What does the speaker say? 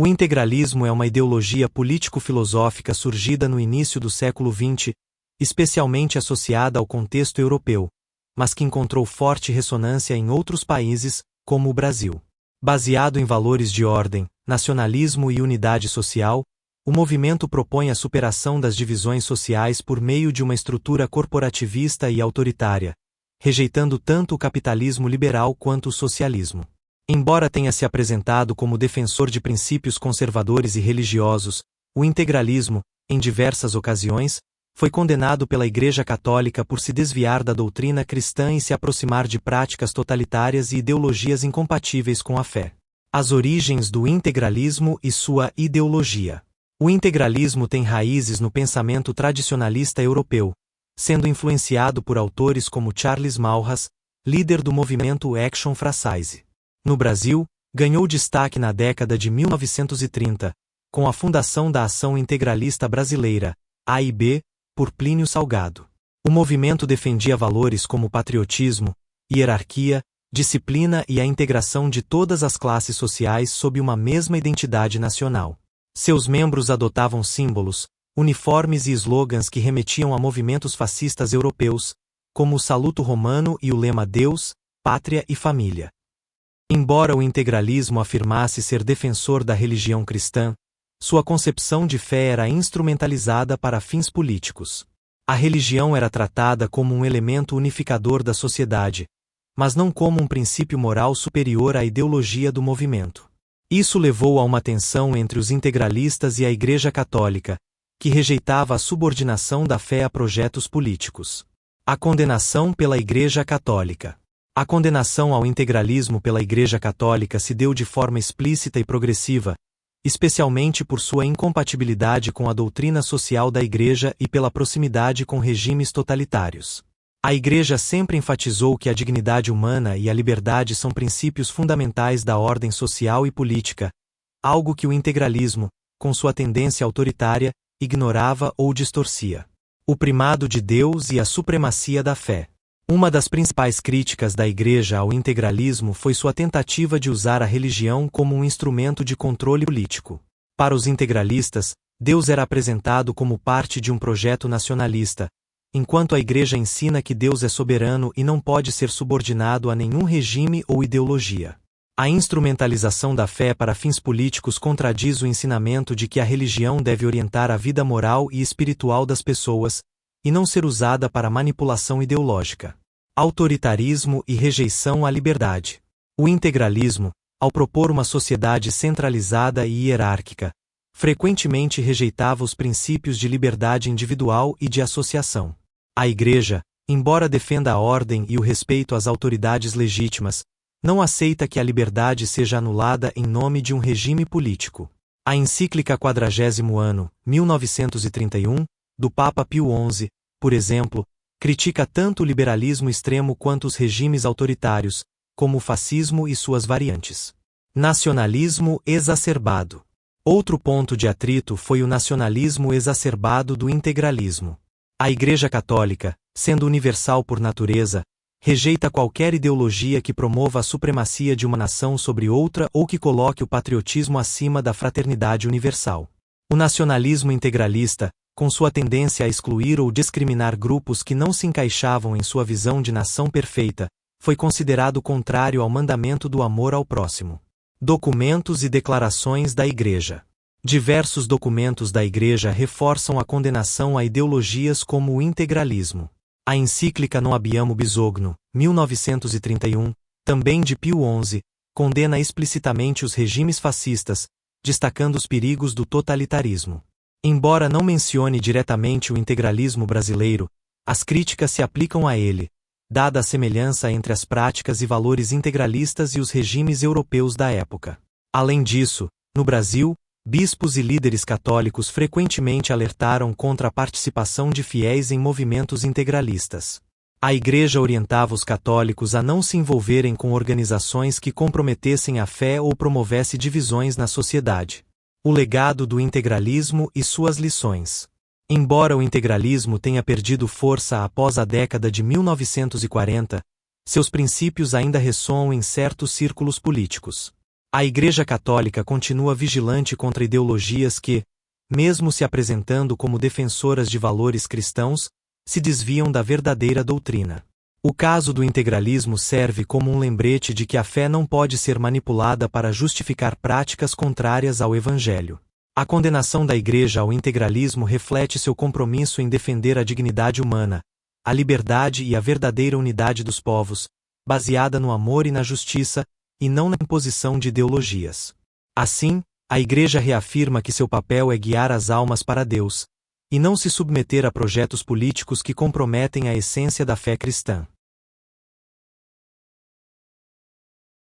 O integralismo é uma ideologia político-filosófica surgida no início do século XX, especialmente associada ao contexto europeu, mas que encontrou forte ressonância em outros países, como o Brasil. Baseado em valores de ordem, nacionalismo e unidade social, o movimento propõe a superação das divisões sociais por meio de uma estrutura corporativista e autoritária, rejeitando tanto o capitalismo liberal quanto o socialismo. Embora tenha se apresentado como defensor de princípios conservadores e religiosos, o integralismo, em diversas ocasiões, foi condenado pela Igreja Católica por se desviar da doutrina cristã e se aproximar de práticas totalitárias e ideologias incompatíveis com a fé. As origens do integralismo e sua ideologia. O integralismo tem raízes no pensamento tradicionalista europeu, sendo influenciado por autores como Charles Maurras, líder do movimento Action Française. No Brasil, ganhou destaque na década de 1930, com a fundação da Ação Integralista Brasileira, AIB, por Plínio Salgado. O movimento defendia valores como patriotismo, hierarquia, disciplina e a integração de todas as classes sociais sob uma mesma identidade nacional. Seus membros adotavam símbolos, uniformes e slogans que remetiam a movimentos fascistas europeus, como o Saluto Romano e o lema Deus, Pátria e Família. Embora o integralismo afirmasse ser defensor da religião cristã, sua concepção de fé era instrumentalizada para fins políticos. A religião era tratada como um elemento unificador da sociedade, mas não como um princípio moral superior à ideologia do movimento. Isso levou a uma tensão entre os integralistas e a Igreja Católica, que rejeitava a subordinação da fé a projetos políticos. A condenação pela Igreja Católica. A condenação ao integralismo pela Igreja Católica se deu de forma explícita e progressiva, especialmente por sua incompatibilidade com a doutrina social da Igreja e pela proximidade com regimes totalitários. A Igreja sempre enfatizou que a dignidade humana e a liberdade são princípios fundamentais da ordem social e política, algo que o integralismo, com sua tendência autoritária, ignorava ou distorcia. O primado de Deus e a supremacia da fé. Uma das principais críticas da Igreja ao integralismo foi sua tentativa de usar a religião como um instrumento de controle político. Para os integralistas, Deus era apresentado como parte de um projeto nacionalista, enquanto a Igreja ensina que Deus é soberano e não pode ser subordinado a nenhum regime ou ideologia. A instrumentalização da fé para fins políticos contradiz o ensinamento de que a religião deve orientar a vida moral e espiritual das pessoas, e não ser usada para manipulação ideológica. Autoritarismo e rejeição à liberdade. O integralismo, ao propor uma sociedade centralizada e hierárquica, frequentemente rejeitava os princípios de liberdade individual e de associação. A Igreja, embora defenda a ordem e o respeito às autoridades legítimas, não aceita que a liberdade seja anulada em nome de um regime político. A encíclica 40º ano, 1931, do Papa Pio XI, por exemplo, critica tanto o liberalismo extremo quanto os regimes autoritários, como o fascismo e suas variantes. Nacionalismo exacerbado. Outro ponto de atrito foi o nacionalismo exacerbado do integralismo. A Igreja Católica, sendo universal por natureza, rejeita qualquer ideologia que promova a supremacia de uma nação sobre outra ou que coloque o patriotismo acima da fraternidade universal. O nacionalismo integralista, com sua tendência a excluir ou discriminar grupos que não se encaixavam em sua visão de nação perfeita, foi considerado contrário ao mandamento do amor ao próximo. Documentos e declarações da Igreja. Diversos documentos da Igreja reforçam a condenação a ideologias como o integralismo. A encíclica Non Abbiamo Bisogno, 1931, também de Pio XI, condena explicitamente os regimes fascistas, destacando os perigos do totalitarismo. Embora não mencione diretamente o integralismo brasileiro, as críticas se aplicam a ele, dada a semelhança entre as práticas e valores integralistas e os regimes europeus da época. Além disso, no Brasil, bispos e líderes católicos frequentemente alertaram contra a participação de fiéis em movimentos integralistas. A Igreja orientava os católicos a não se envolverem com organizações que comprometessem a fé ou promovessem divisões na sociedade. O legado do integralismo e suas lições. Embora o integralismo tenha perdido força após a década de 1940, seus princípios ainda ressoam em certos círculos políticos. A Igreja Católica continua vigilante contra ideologias que, mesmo se apresentando como defensoras de valores cristãos, se desviam da verdadeira doutrina. O caso do integralismo serve como um lembrete de que a fé não pode ser manipulada para justificar práticas contrárias ao Evangelho. A condenação da Igreja ao integralismo reflete seu compromisso em defender a dignidade humana, a liberdade e a verdadeira unidade dos povos, baseada no amor e na justiça, e não na imposição de ideologias. Assim, a Igreja reafirma que seu papel é guiar as almas para Deus, e não se submeter a projetos políticos que comprometem a essência da fé cristã.